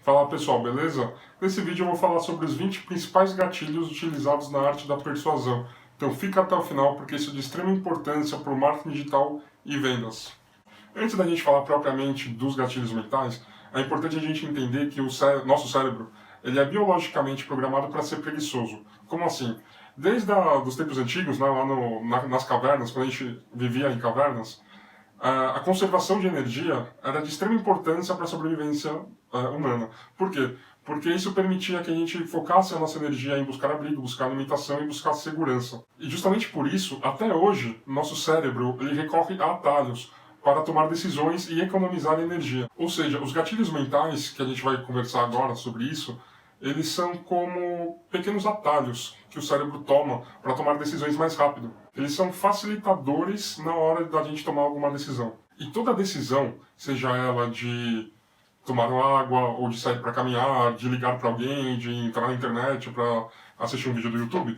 Fala pessoal, beleza? Nesse vídeo eu vou falar sobre os 20 principais gatilhos utilizados na arte da persuasão. Então fica até o final porque isso é de extrema importância para o marketing digital e vendas. Antes da gente falar propriamente dos gatilhos mentais, é importante a gente entender que o nosso cérebro ele é biologicamente programado para ser preguiçoso. Como assim? Desde os tempos antigos, né, lá nas cavernas, quando a gente vivia em cavernas, a conservação de energia era de extrema importância para a sobrevivência humana. Por quê? Porque isso permitia que a gente focasse a nossa energia em buscar abrigo, buscar alimentação e buscar segurança. E justamente por isso, até hoje, nosso cérebro ele recorre a atalhos para tomar decisões e economizar energia. Ou seja, os gatilhos mentais, que a gente vai conversar agora sobre isso, eles são como pequenos atalhos que o cérebro toma para tomar decisões mais rápido. Eles são facilitadores na hora da gente tomar alguma decisão. E toda decisão, seja ela de tomar uma água, ou de sair para caminhar, de ligar para alguém, de entrar na internet para assistir um vídeo do YouTube,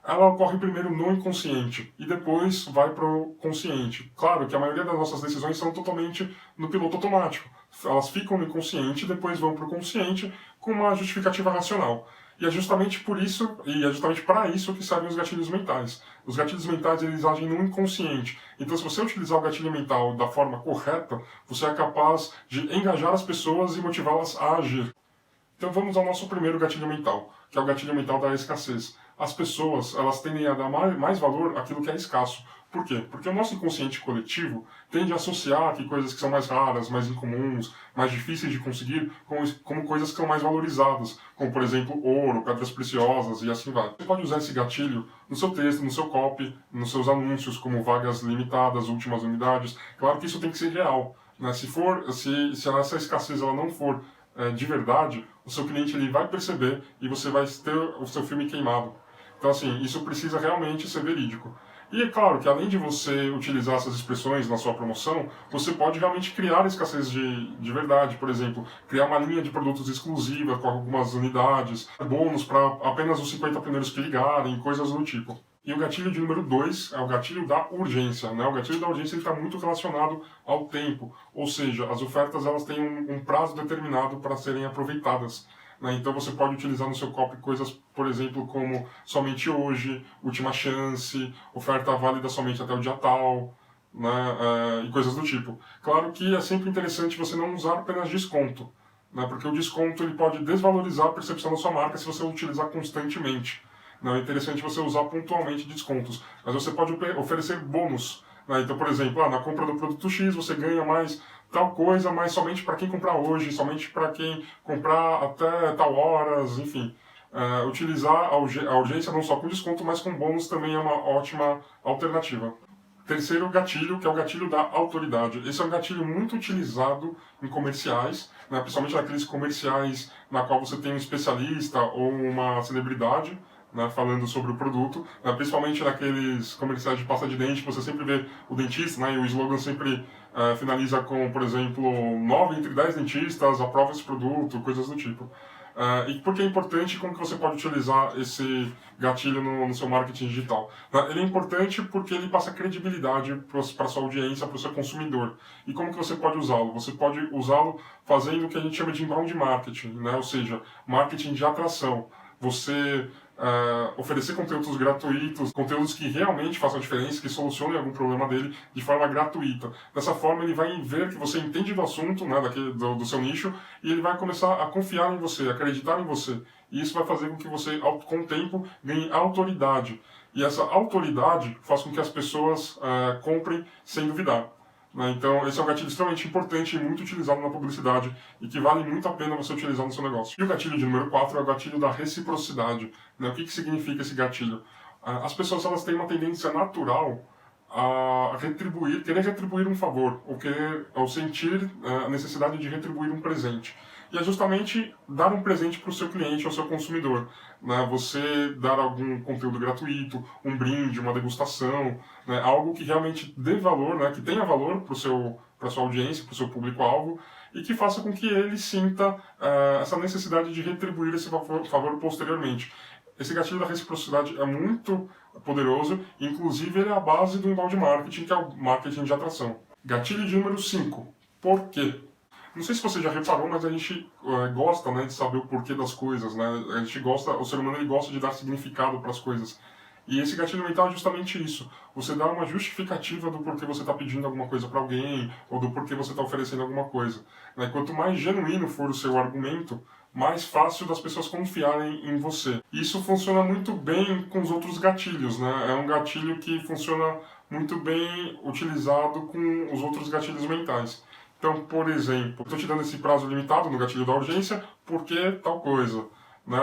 ela ocorre primeiro no inconsciente e depois vai para o consciente. Claro que a maioria das nossas decisões são totalmente no piloto automático. Elas ficam no inconsciente e depois vão para o consciente com uma justificativa racional. E é justamente por isso, e é justamente para isso que servem os gatilhos mentais. Os gatilhos mentais, eles agem no inconsciente. Então, se você utilizar o gatilho mental da forma correta, você é capaz de engajar as pessoas e motivá-las a agir. Então vamos ao nosso primeiro gatilho mental, que é o gatilho mental da escassez. As pessoas, elas tendem a dar mais valor àquilo que é escasso. Por quê? Porque o nosso inconsciente coletivo tende a associar que coisas que são mais raras, mais incomuns, mais difíceis de conseguir, como coisas que são mais valorizadas, como por exemplo ouro, pedras preciosas e assim vai. Você pode usar esse gatilho no seu texto, no seu copy, nos seus anúncios, como vagas limitadas, últimas unidades. Claro que isso tem que ser real, né? Se essa escassez ela não for de verdade, o seu cliente ele vai perceber e você vai ter o seu filme queimado. Então, assim, isso precisa realmente ser verídico. E é claro que além de você utilizar essas expressões na sua promoção, você pode realmente criar escassez de verdade. Por exemplo, criar uma linha de produtos exclusiva com algumas unidades, bônus para apenas os 50 primeiros que ligarem, coisas do tipo. E o gatilho de número 2 é o gatilho da urgência, né? O gatilho da urgência está muito relacionado ao tempo, ou seja, as ofertas elas têm um prazo determinado para serem aproveitadas. Né? Então você pode utilizar no seu copy coisas, por exemplo, como somente hoje, última chance, oferta válida somente até o dia tal, né? E coisas do tipo. Claro que é sempre interessante você não usar apenas desconto, né? Porque o desconto ele pode desvalorizar a percepção da sua marca se você o utilizar constantemente. Não é interessante você usar pontualmente descontos, mas você pode oferecer bônus. Né? Então, por exemplo, na compra do produto X você ganha mais tal coisa, mas somente para quem comprar hoje, somente para quem comprar até tal horas, enfim. Utilizar a urgência não só com desconto, mas com bônus também é uma ótima alternativa. Terceiro gatilho, que é o gatilho da autoridade. Esse é um gatilho muito utilizado em comerciais, né? Principalmente naqueles comerciais na qual você tem um especialista ou uma celebridade, né, falando sobre o produto, né, principalmente naqueles comerciais de pasta de dente, que você sempre vê o dentista, né, e o slogan sempre finaliza com, por exemplo, 9 entre 10 dentistas aprovam esse produto, coisas do tipo. E por que é importante, como que você pode utilizar esse gatilho no seu marketing digital? Ele é importante porque ele passa credibilidade para a sua audiência, para o seu consumidor. E como que você pode usá-lo? Você pode usá-lo fazendo o que a gente chama de inbound marketing, né? Ou seja, marketing de atração. Você oferecer conteúdos gratuitos, conteúdos que realmente façam a diferença, que solucionem algum problema dele de forma gratuita. Dessa forma, ele vai ver que você entende do assunto, né, do seu nicho, e ele vai começar a confiar em você, acreditar em você. E isso vai fazer com que você, com o tempo, ganhe autoridade. E essa autoridade faz com que as pessoas comprem sem duvidar. Então, esse é um gatilho extremamente importante e muito utilizado na publicidade e que vale muito a pena você utilizar no seu negócio. E o gatilho de número 4 é o gatilho da reciprocidade. O que significa esse gatilho? As pessoas elas têm uma tendência natural a querer retribuir um favor, ou sentir a necessidade de retribuir um presente. E é justamente dar um presente para o seu cliente, ao seu consumidor. Né? Você dar algum conteúdo gratuito, um brinde, uma degustação, né? Algo que realmente dê valor, né? Que tenha valor para a sua audiência, para o seu público-alvo, e que faça com que ele sinta essa necessidade de retribuir esse favor posteriormente. Esse gatilho da reciprocidade é muito poderoso, inclusive ele é a base do inbound marketing, que é o marketing de atração. Gatilho de número 5. Por quê? Não sei se você já reparou, mas a gente gosta, né, de saber o porquê das coisas, né? A gente gosta, o ser humano ele gosta de dar significado para as coisas. E esse gatilho mental é justamente isso. Você dá uma justificativa do porquê você está pedindo alguma coisa para alguém, ou do porquê você está oferecendo alguma coisa. Né? Quanto mais genuíno for o seu argumento, mais fácil das pessoas confiarem em você. E isso funciona muito bem com os outros gatilhos, né? É um gatilho que funciona muito bem utilizado com os outros gatilhos mentais. Então, por exemplo, estou te dando esse prazo limitado no gatilho da urgência porque tal coisa. Né?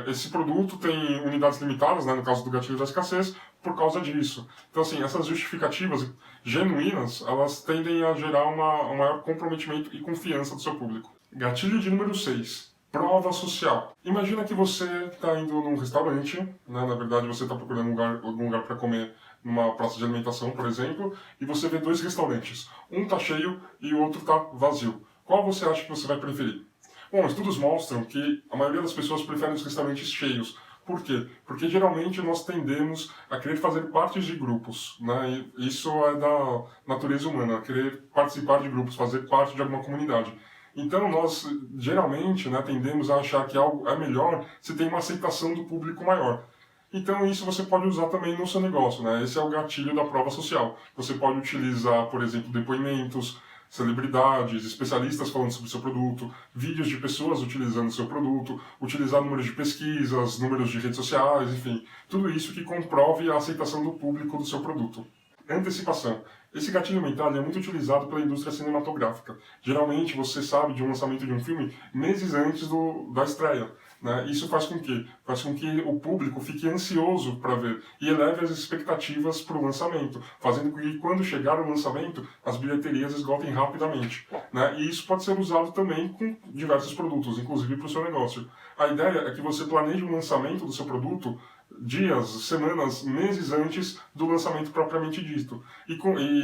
Esse produto tem unidades limitadas, né, no caso do gatilho da escassez, por causa disso. Então, assim, essas justificativas genuínas, elas tendem a gerar um maior comprometimento e confiança do seu público. Gatilho de número 6. Prova social. Imagina que você está indo num restaurante, né, na verdade você está procurando algum lugar para comer numa praça de alimentação, por exemplo, e você vê dois restaurantes. Um está cheio e o outro está vazio. Qual você acha que você vai preferir? Bom, estudos mostram que a maioria das pessoas preferem os restaurantes cheios. Por quê? Porque geralmente nós tendemos a querer fazer parte de grupos, né? E isso é da natureza humana, querer participar de grupos, fazer parte de alguma comunidade. Então nós geralmente, né, tendemos a achar que algo é melhor se tem uma aceitação do público maior. Então isso você pode usar também no seu negócio, né? Esse é o gatilho da prova social. Você pode utilizar, por exemplo, depoimentos, celebridades, especialistas falando sobre o seu produto, vídeos de pessoas utilizando o seu produto, utilizar números de pesquisas, números de redes sociais, enfim, tudo isso que comprove a aceitação do público do seu produto. Antecipação. Esse gatilho mental é muito utilizado pela indústria cinematográfica. Geralmente você sabe de um lançamento de um filme meses antes da estreia. Né? Isso faz com que o público fique ansioso para ver e eleve as expectativas para o lançamento, fazendo com que quando chegar o lançamento as bilheterias esgotem rapidamente. Né? E isso pode ser usado também com diversos produtos, inclusive para o seu negócio. A ideia é que você planeje o lançamento do seu produto dias, semanas, meses antes do lançamento propriamente dito. E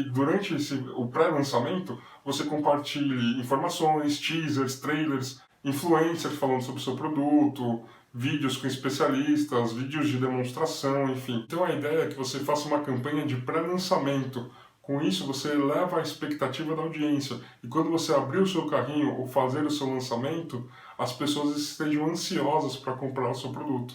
durante o pré-lançamento, você compartilhe informações, teasers, trailers, influencers falando sobre o seu produto, vídeos com especialistas, vídeos de demonstração, enfim. Então a ideia é que você faça uma campanha de pré-lançamento. Com isso, você eleva a expectativa da audiência. E quando você abrir o seu carrinho ou fazer o seu lançamento, as pessoas estejam ansiosas para comprar o seu produto.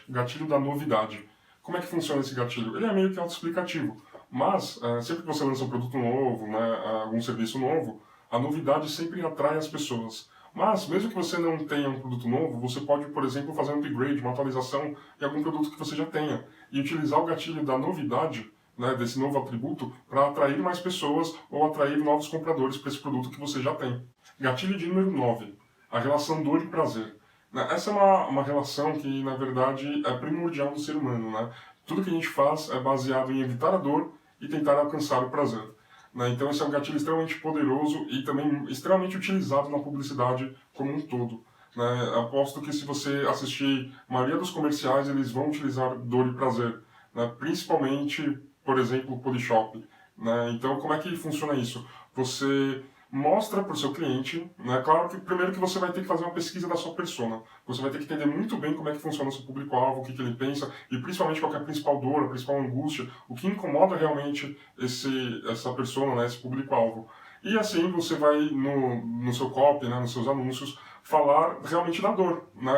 Gatilho da novidade. Como é que funciona esse gatilho? Ele é meio que autoexplicativo, mas sempre que você lança um produto novo, né, algum serviço novo, a novidade sempre atrai as pessoas. Mas, mesmo que você não tenha um produto novo, você pode, por exemplo, fazer um upgrade, uma atualização em algum produto que você já tenha, e utilizar o gatilho da novidade, né, desse novo atributo, para atrair mais pessoas ou atrair novos compradores para esse produto que você já tem. Gatilho de número 9. A relação dor e prazer. Essa é uma relação que, na verdade, é primordial do ser humano. Né? Tudo que a gente faz é baseado em evitar a dor e tentar alcançar o prazer. Né? Então esse é um gatilho extremamente poderoso e também extremamente utilizado na publicidade como um todo. Né? Aposto que se você assistir a maioria dos comerciais, eles vão utilizar dor e prazer. Né? Principalmente, por exemplo, o Polishop. Né? Então como é que funciona isso? Você mostra para o seu cliente, né? Claro que primeiro que você vai ter que fazer uma pesquisa da sua persona. Você vai ter que entender muito bem como é que funciona o seu público-alvo, o que ele pensa, e principalmente qual é a principal dor, a principal angústia, o que incomoda realmente essa persona, né? Esse público-alvo. E assim você vai no seu copy, né? Nos seus anúncios, falar realmente da dor, né?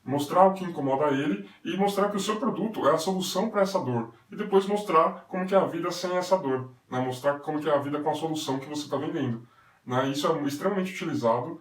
Mostrar o que incomoda ele e mostrar que o seu produto é a solução para essa dor. E depois mostrar como que é a vida sem essa dor. Né? Mostrar como que é a vida com a solução que você está vendendo. Né? Isso é extremamente utilizado.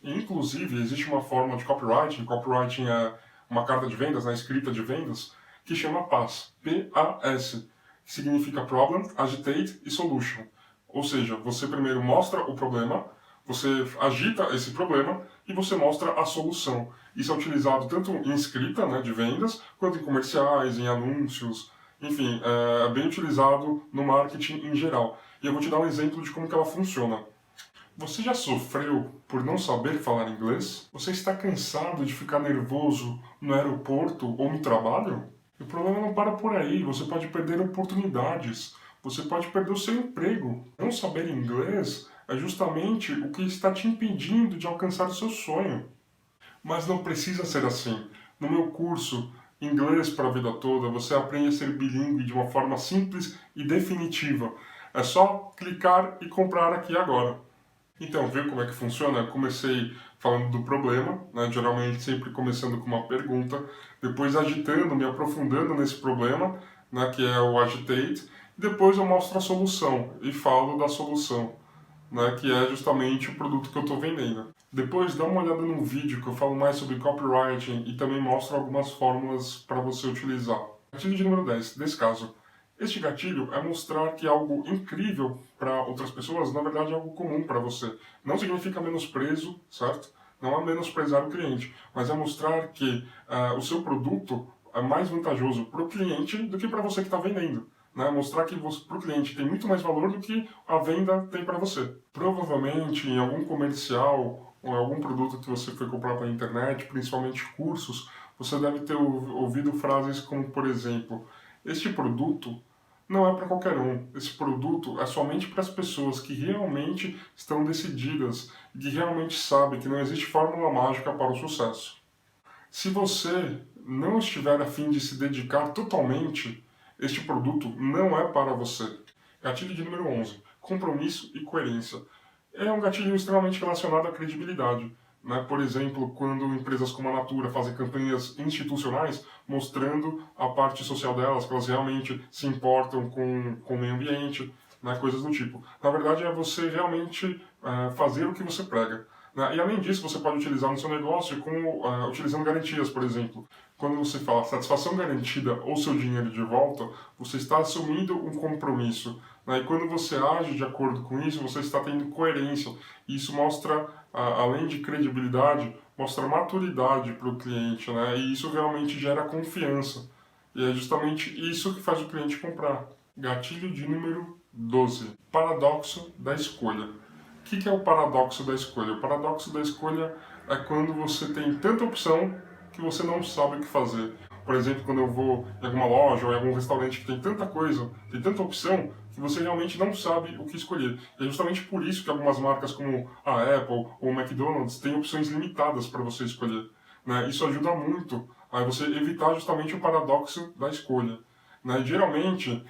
E, inclusive, existe uma forma de copywriting. Copywriting é uma carta de vendas, né? Escrita de vendas, que chama PAS. P-A-S. Que significa Problem, Agitate e Solution. Ou seja, você primeiro mostra o problema, você agita esse problema e você mostra a solução. Isso é utilizado tanto em escrita, né, de vendas, quanto em comerciais, em anúncios, enfim, é bem utilizado no marketing em geral. E eu vou te dar um exemplo de como que ela funciona. Você já sofreu por não saber falar inglês? Você está cansado de ficar nervoso no aeroporto ou no trabalho? O problema não para por aí, você pode perder oportunidades, você pode perder o seu emprego. Não saber inglês é justamente o que está te impedindo de alcançar o seu sonho. Mas não precisa ser assim. No meu curso Inglês para a Vida Toda, você aprende a ser bilíngue de uma forma simples e definitiva. É só clicar e comprar aqui agora. Então, ver como é que funciona? Eu comecei falando do problema, né? Geralmente sempre começando com uma pergunta, depois agitando, me aprofundando nesse problema, né? Que é o agitate, e depois eu mostro a solução e falo da solução, né? Que é justamente o produto que eu estou vendendo. Depois dá uma olhada no vídeo que eu falo mais sobre copywriting e também mostro algumas fórmulas para você utilizar. Gatilho de número 10, nesse caso. Este gatilho é mostrar que algo incrível para outras pessoas, na verdade, é algo comum para você. Não significa menosprezo, certo? Não é menosprezar o cliente, mas é mostrar que o seu produto é mais vantajoso para o cliente do que para você que está vendendo. Né? Mostrar que para o cliente tem muito mais valor do que a venda tem para você. Provavelmente em algum comercial ou em algum produto que você foi comprar pela internet, principalmente cursos, você deve ter ouvido frases como, por exemplo, este produto não é para qualquer um. Esse produto é somente para as pessoas que realmente estão decididas e que realmente sabem que não existe fórmula mágica para o sucesso. Se você não estiver a fim de se dedicar totalmente, este produto não é para você. Gatilho de número 11. Compromisso e coerência. É um gatilho extremamente relacionado à credibilidade. Né? Por exemplo, quando empresas como a Natura fazem campanhas institucionais mostrando a parte social delas, que elas realmente se importam com o meio ambiente, né? Coisas do tipo. Na verdade, é você realmente fazer o que você prega. Né? E além disso, você pode utilizar no seu negócio como utilizando garantias, por exemplo. Quando você fala satisfação garantida ou seu dinheiro de volta, você está assumindo um compromisso. Né? E quando você age de acordo com isso, você está tendo coerência. E isso mostra, além de credibilidade, mostra maturidade para o cliente. Né? E isso realmente gera confiança. E é justamente isso que faz o cliente comprar. Gatilho de número 12. Paradoxo da escolha. O que é o paradoxo da escolha? O paradoxo da escolha é quando você tem tanta opção que você não sabe o que fazer. Por exemplo, quando eu vou em alguma loja ou em algum restaurante que tem tanta coisa, tem tanta opção, que você realmente não sabe o que escolher. E é justamente por isso que algumas marcas como a Apple ou o McDonald's têm opções limitadas para você escolher. Né? Isso ajuda muito a você evitar justamente o paradoxo da escolha. Né? Geralmente,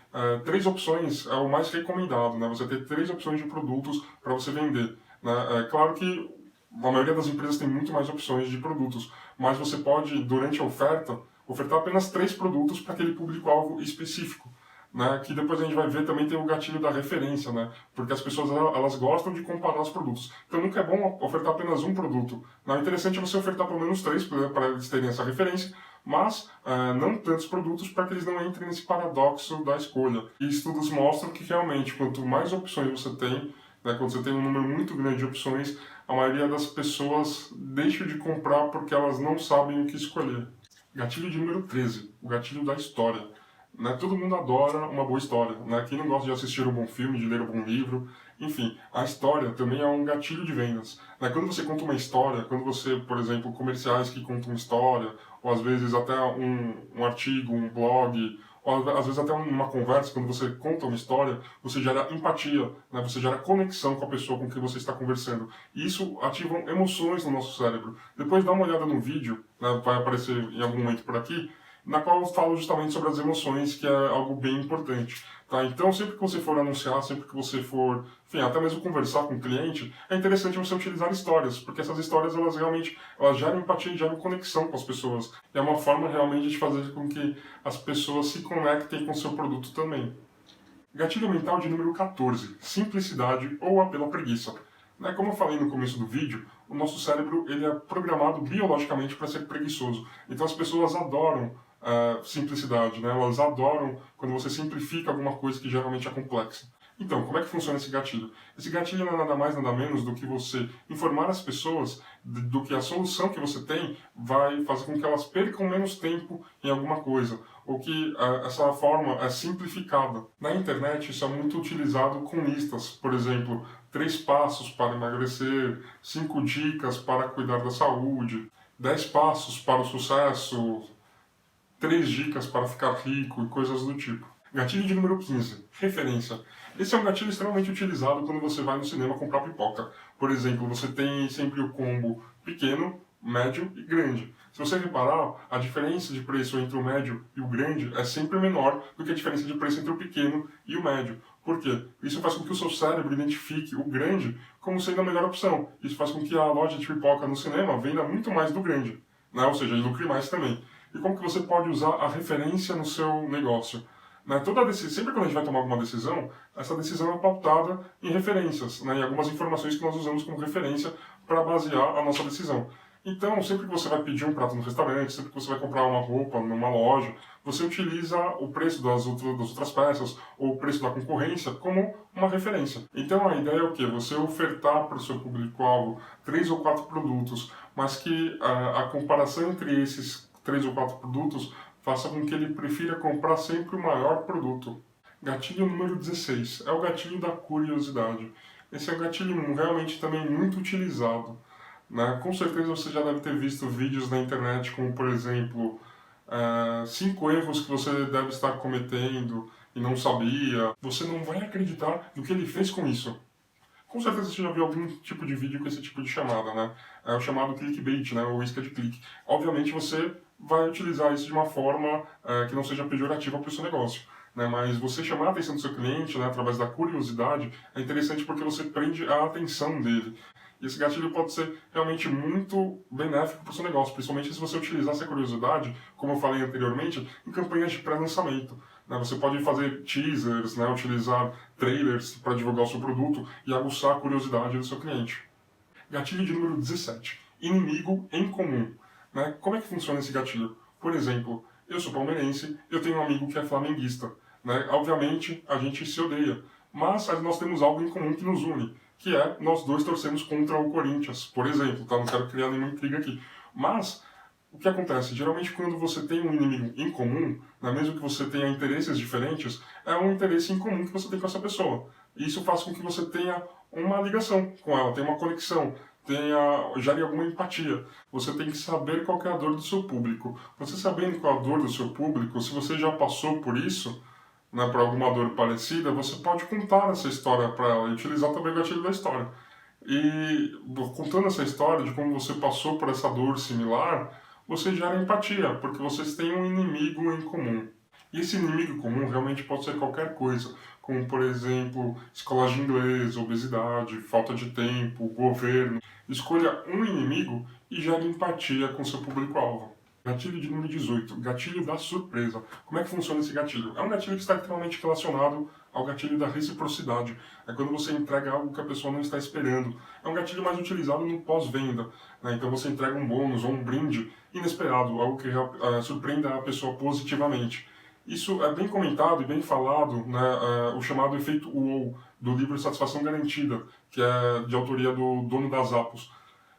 três opções é o mais recomendado, né? Você ter três opções de produtos para você vender. Né? É claro que a maioria das empresas tem muito mais opções de produtos, mas você pode, durante a oferta, ofertar apenas três produtos para aquele público-alvo específico. Né, que depois a gente vai ver também tem o gatilho da referência, né, porque as pessoas elas gostam de comparar os produtos. Então nunca é bom ofertar apenas um produto. Não, é interessante você ofertar pelo menos três para eles terem essa referência, mas não tantos produtos para que eles não entrem nesse paradoxo da escolha. E estudos mostram que realmente quanto mais opções você tem, né, quando você tem um número muito grande de opções, a maioria das pessoas deixa de comprar porque elas não sabem o que escolher. Gatilho de número 13, o gatilho da história. Né? Todo mundo adora uma boa história. Né? Quem não gosta de assistir um bom filme, de ler um bom livro, enfim, a história também é um gatilho de vendas. Né? Quando você conta uma história, quando você, por exemplo, comerciais que contam história, ou às vezes até um artigo, um blog, ou às vezes até uma conversa, quando você conta uma história, você gera empatia, né? Você gera conexão com a pessoa com quem você está conversando. E isso ativa emoções no nosso cérebro. Depois dá uma olhada no vídeo, né? Vai aparecer em algum momento por aqui, na qual eu falo justamente sobre as emoções, que é algo bem importante. Tá? Então, sempre que você for anunciar, sempre que você for, enfim, até mesmo conversar com o cliente, é interessante você utilizar histórias, porque essas histórias, elas realmente geram empatia e geram conexão com as pessoas. É uma forma realmente de fazer com que as pessoas se conectem com o seu produto também. Gatilho mental de número 14, simplicidade ou apelo à preguiça. Né, como eu falei no começo do vídeo, o nosso cérebro ele é programado biologicamente para ser preguiçoso. Então as pessoas adoram simplicidade, né? Elas adoram quando você simplifica alguma coisa que geralmente é complexa. Então, como é que funciona esse gatilho? Esse gatilho não é nada mais, nada menos do que você informar as pessoas do que a solução que você tem vai fazer com que elas percam menos tempo em alguma coisa, ou que essa forma é simplificada. Na internet, isso é muito utilizado com listas, por exemplo, 3 passos para emagrecer, 5 dicas para cuidar da saúde, 10 passos para o sucesso, 3 dicas para ficar rico e coisas do tipo. Gatilho de número 15, referência. Esse é um gatilho extremamente utilizado quando você vai no cinema comprar pipoca. Por exemplo, você tem sempre o combo pequeno, médio e grande. Se você reparar, a diferença de preço entre o médio e o grande é sempre menor do que a diferença de preço entre o pequeno e o médio. Por quê? Isso faz com que o seu cérebro identifique o grande como sendo a melhor opção. Isso faz com que a loja de pipoca no cinema venda muito mais do grande, né? Ou seja, lucre mais também. E como que você pode usar a referência no seu negócio? Né? Sempre quando a gente vai tomar alguma decisão, essa decisão é pautada em referências, né? Em algumas informações que nós usamos como referência para basear a nossa decisão. Então, sempre que você vai pedir um prato no restaurante, sempre que você vai comprar uma roupa numa loja, você utiliza o preço das outras peças ou o preço da concorrência como uma referência. Então, a ideia é o quê? Você ofertar para o seu público-alvo 3 ou 4 produtos, mas que a comparação entre esses 3 ou 4 produtos faça com que ele prefira comprar sempre o maior produto. Gatilho número 16 é o gatilho da curiosidade. Esse é um gatilho realmente também muito utilizado. Né? Com certeza você já deve ter visto vídeos na internet como, por exemplo, 5 erros que você deve estar cometendo e não sabia. Você não vai acreditar no que ele fez com isso. Com certeza você já viu algum tipo de vídeo com esse tipo de chamada, né? É o chamado clickbait, né? Ou isca de clique. Obviamente você vai utilizar isso de uma forma que não seja pejorativa para o seu negócio. Né? Mas você chamar a atenção do seu cliente, né, através da curiosidade, é interessante porque você prende a atenção dele. E esse gatilho pode ser realmente muito benéfico para o seu negócio, principalmente se você utilizar essa curiosidade, como eu falei anteriormente, em campanhas de pré-lançamento. Né? Você pode fazer teasers, né? Utilizar trailers para divulgar o seu produto e aguçar a curiosidade do seu cliente. Gatilho de número 17. Inimigo em comum. Né? Como é que funciona esse gatilho? Por exemplo, eu sou palmeirense, eu tenho um amigo que é flamenguista. Né? Obviamente, a gente se odeia, mas nós temos algo em comum que nos une, que é nós dois torcemos contra o Corinthians, por exemplo. Tá? Não quero criar nenhuma intriga aqui. Mas o que acontece? Geralmente, quando você tem um inimigo em comum, né, mesmo que você tenha interesses diferentes, é um interesse em comum que você tem com essa pessoa. E isso faz com que você tenha uma ligação com ela, tenha uma conexão, gere alguma empatia. Você tem que saber qual é a dor do seu público. Você sabendo qual é a dor do seu público, se você já passou por isso, né, por alguma dor parecida, você pode contar essa história para ela e utilizar também o gatilho da história. E contando essa história de como você passou por essa dor similar, você gera empatia, porque vocês têm um inimigo em comum. E esse inimigo comum realmente pode ser qualquer coisa, como por exemplo, escola de inglês, obesidade, falta de tempo, governo. Escolha um inimigo e gere empatia com seu público-alvo. Gatilho de número 18, gatilho da surpresa. Como é que funciona esse gatilho? É um gatilho que está extremamente relacionado ao gatilho da reciprocidade. É quando você entrega algo que a pessoa não está esperando. É um gatilho mais utilizado no pós-venda. Né? Então você entrega um bônus ou um brinde inesperado, algo que surpreenda a pessoa positivamente. Isso é bem comentado e bem falado, né, o chamado efeito UOL, do livro Satisfação Garantida, que é de autoria do dono das Zappos.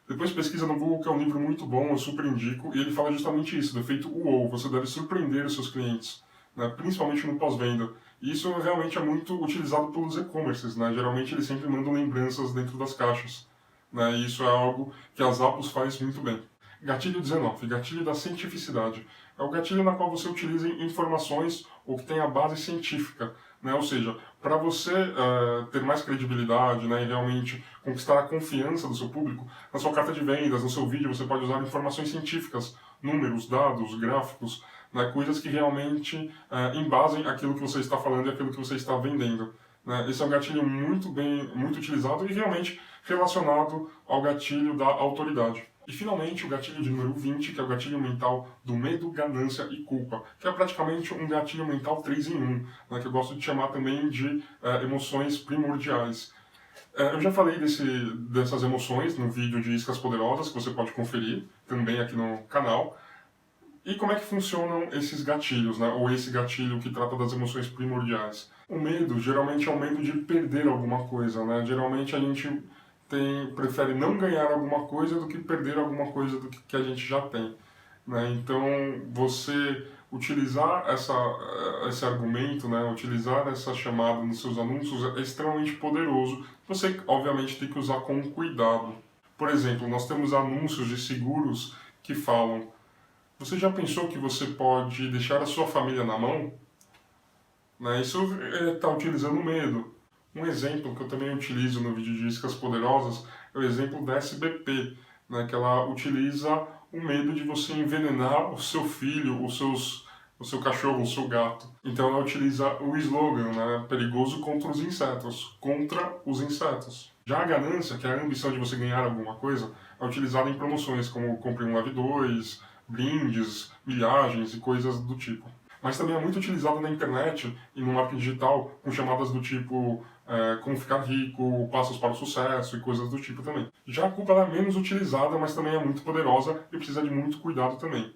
Depois pesquisa no Google, que é um livro muito bom, eu super indico, e ele fala justamente isso, do efeito UOL, você deve surpreender os seus clientes, né, principalmente no pós-venda. E isso realmente é muito utilizado pelos e-commerces, né, geralmente eles sempre mandam lembranças dentro das caixas, né, e isso é algo que a Zappos faz muito bem. Gatilho 19, gatilho da cientificidade. É o gatilho na qual você utiliza informações ou que tem a base científica, né? Ou seja, para você ter mais credibilidade, né, e realmente conquistar a confiança do seu público, na sua carta de vendas, no seu vídeo, você pode usar informações científicas, números, dados, gráficos, né, coisas que realmente embasem aquilo que você está falando e aquilo que você está vendendo. Né? Esse é um gatilho muito utilizado e realmente relacionado ao gatilho da autoridade. E finalmente o gatilho de número 20, que é o gatilho mental do medo, ganância e culpa, que é praticamente um gatilho mental 3 em 1, né, que eu gosto de chamar também de emoções primordiais. Eu já falei dessas emoções no vídeo de Iscas Poderosas, que você pode conferir também aqui no canal. E como é que funcionam esses gatilhos, né? Ou esse gatilho que trata das emoções primordiais? O medo geralmente é o medo de perder alguma coisa, né? Geralmente a gente prefere não ganhar alguma coisa do que perder alguma coisa do que a gente já tem. Né? Então, você utilizar esse argumento, né? Utilizar essa chamada nos seus anúncios é extremamente poderoso. Você, obviamente, tem que usar com cuidado. Por exemplo, nós temos anúncios de seguros que falam: você já pensou que você pode deixar a sua família na mão? Né? Isso está utilizando medo. Um exemplo que eu também utilizo no vídeo de Iscas Poderosas é o exemplo da SBP. né, que ela utiliza o medo de você envenenar o seu filho, o seu cachorro, o seu gato. Então ela utiliza o slogan, né, perigoso contra os insetos, contra os insetos. Já a ganância, que é a ambição de você ganhar alguma coisa, é utilizada em promoções como compre um leve dois, brindes, milhagens e coisas do tipo. Mas também é muito utilizado na internet e no marketing digital com chamadas do tipo como ficar rico, passos para o sucesso e coisas do tipo também. Já a culpa é menos utilizada, mas também é muito poderosa e precisa de muito cuidado também.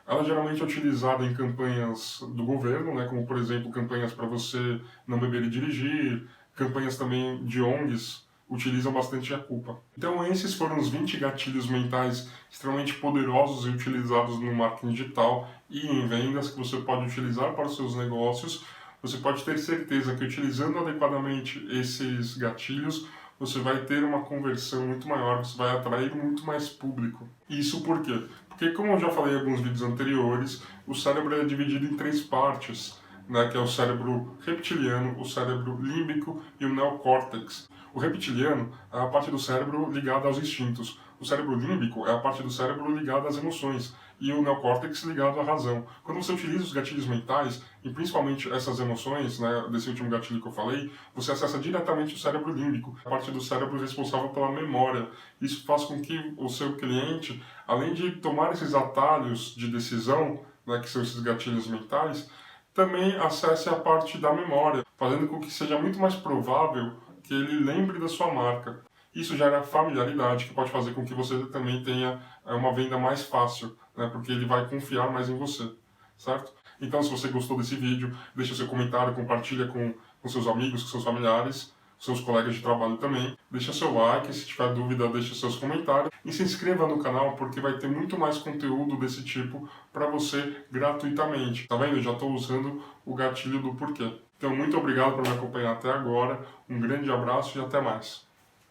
Ela geralmente é utilizada em campanhas do governo, né, como por exemplo campanhas para você não beber e dirigir, campanhas também de ONGs utilizam bastante a culpa. Então esses foram os 20 gatilhos mentais extremamente poderosos e utilizados no marketing digital e em vendas que você pode utilizar para os seus negócios. Você pode ter certeza que utilizando adequadamente esses gatilhos, você vai ter uma conversão muito maior, você vai atrair muito mais público. Isso por quê? Porque, como eu já falei em alguns vídeos anteriores, o cérebro é dividido em três partes, né, que é o cérebro reptiliano, o cérebro límbico e o neocórtex. O reptiliano é a parte do cérebro ligada aos instintos. O cérebro límbico é a parte do cérebro ligada às emoções e o neocórtex ligado à razão. Quando você utiliza os gatilhos mentais, e principalmente essas emoções, né, desse último gatilho que eu falei, você acessa diretamente o cérebro límbico, a parte do cérebro responsável pela memória. Isso faz com que o seu cliente, além de tomar esses atalhos de decisão, né, que são esses gatilhos mentais, também acesse a parte da memória, fazendo com que seja muito mais provável que ele lembre da sua marca. Isso gera familiaridade, que pode fazer com que você também tenha uma venda mais fácil, né, porque ele vai confiar mais em você, certo? Então, se você gostou desse vídeo, deixa seu comentário, compartilha com seus amigos, com seus familiares, seus colegas de trabalho também. Deixa seu like, se tiver dúvida, deixa seus comentários. E se inscreva no canal, porque vai ter muito mais conteúdo desse tipo para você gratuitamente. Tá vendo? Eu já estou usando o gatilho do porquê. Então, muito obrigado por me acompanhar até agora. Um grande abraço e até mais.